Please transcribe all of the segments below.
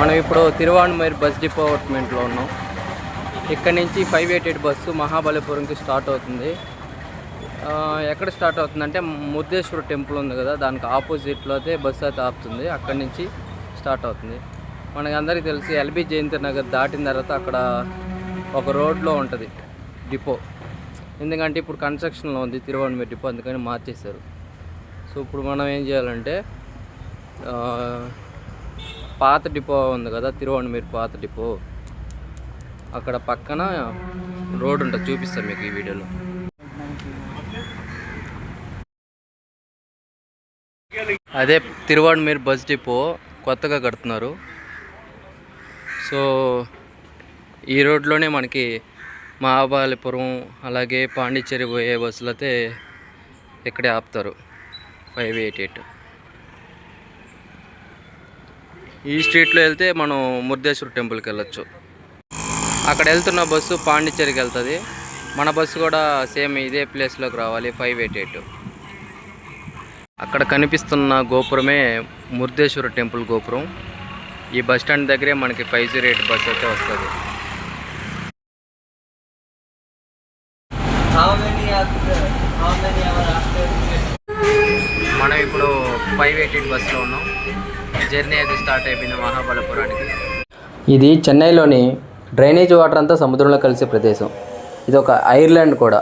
మనం ఇప్పుడు తిరువాన్మూర్ బస్ డిపార్ట్మెంట్లో ఉన్నాం. ఇక్కడ నుంచి 588 బస్సు మహాబలిపురంకి స్టార్ట్ అవుతుంది. ఎక్కడ స్టార్ట్ అవుతుందంటే మురుదేశ్వర టెంపుల్ ఉంది కదా, దానికి ఆపోజిట్లో అయితే బస్సు అయితే ఆపుతుంది. అక్కడి నుంచి స్టార్ట్ అవుతుంది. మనకి అందరికీ తెలిసి ఎల్బీ జయంతి నగర్ దాటిన తర్వాత అక్కడ ఒక రోడ్లో ఉంటుంది డిపో. ఎందుకంటే ఇప్పుడు కన్స్ట్రక్షన్లో ఉంది తిరువాన్మూర్ డిపో, అందుకని మార్చేశారు. సో ఇప్పుడు మనం ఏం చేయాలంటే పాత డిపో ఉంది కదా, తిరువాన్మూర్ పాత డిపో, అక్కడ పక్కన రోడ్ ఉంటుంది, చూపిస్తాను మీకు ఈ వీడియోలో. అదే తిరువాన్మూర్ బస్ డిపో కొత్తగా కడుతున్నారు. సో ఈ రోడ్లోనే మనకి మహాబలిపురం అలాగే పాండిచ్చేరి పోయే బస్సులు అయితే ఇక్కడే ఆపుతారు. 588 ఈ స్ట్రీట్లో వెళ్తే మనం మురుదేశ్వర టెంపుల్కి వెళ్ళొచ్చు. అక్కడ వెళ్తున్న బస్సు పాండిచ్చేరికి వెళ్తుంది. మన బస్సు కూడా సేమ్ ఇదే ప్లేస్లోకి రావాలి, 588. అక్కడ కనిపిస్తున్న గోపురమే మురుదేశ్వర టెంపుల్ గోపురం. ఈ బస్ స్టాండ్ దగ్గరే మనకి 508 బస్ అయితే వస్తుంది. మనం ఇప్పుడు 588 బస్సులో ఉన్నాం. జర్నీ అయితే స్టార్ట్ అయిపోయింది మహాబలిపురానికి. ఇది చెన్నైలోని డ్రైనేజ్ వాటర్ అంతా సముద్రంలో కలిసే ప్రదేశం. ఇది ఒక ఐర్లాండ్ కూడా.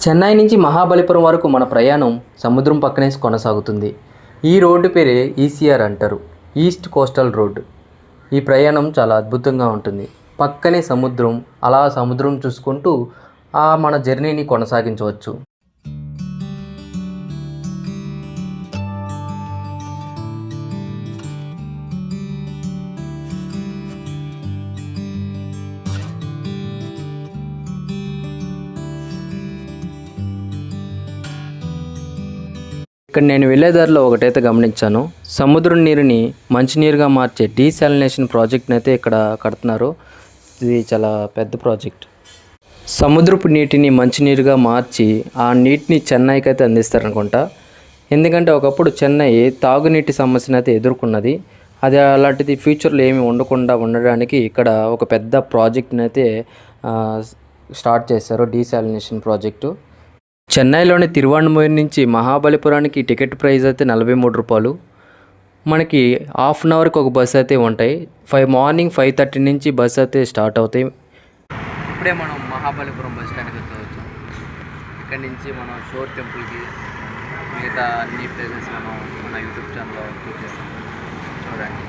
చెన్నై నుంచి మహాబలిపురం వరకు మన ప్రయాణం సముద్రం పక్కనే కొనసాగుతుంది. ఈ రోడ్డు పేరే ఈసీఆర్ అంటారు, ఈస్ట్ కోస్టల్ రోడ్. ఈ ప్రయాణం చాలా అద్భుతంగా ఉంటుంది. పక్కనే సముద్రం, అలా సముద్రం చూసుకుంటూ మన జర్నీని కొనసాగించవచ్చు. ఇక్కడ నేను వెళ్ళేదారిలో ఒకటైతే గమనించాను. సముద్రం నీరుని మంచినీరుగా మార్చే డీసాలినేషన్ ప్రాజెక్ట్ని అయితే ఇక్కడ కడుతున్నారు. ఇది చాలా పెద్ద ప్రాజెక్ట్. సముద్రపు నీటిని మంచినీరుగా మార్చి ఆ నీటిని చెన్నైకి అయితే అందిస్తారనుకుంటా. ఎందుకంటే ఒకప్పుడు చెన్నై తాగునీటి సమస్యను అయితే ఎదుర్కొన్నది. అది అలాంటిది ఫ్యూచర్లో ఏమి ఉండకుండా ఉండడానికి ఇక్కడ ఒక పెద్ద ప్రాజెక్ట్ని అయితే స్టార్ట్ చేశారు, డీసాలినేషన్ ప్రాజెక్టు. చెన్నైలోని తిరువాన్మూర్ నుంచి మహాబలిపురానికి టికెట్ ప్రైస్ అయితే 43 రూపాయలు. మనకి హాఫ్ అన్ అవర్కి ఒక బస్సు అయితే ఉంటాయి. మార్నింగ్ 5:30 నుంచి బస్సు అయితే స్టార్ట్ అవుతాయి. ఇప్పుడే మనం మహాబలిపురం బస్ స్టాండ్కి వచ్చాం. ఇక్కడ నుంచి మనం షోర్ టెంపుల్కి, మిగతా అన్ని ప్లేసెస్ మనం మన యూట్యూబ్ ఛానల్లో చూపిస్తాం. చూడండి.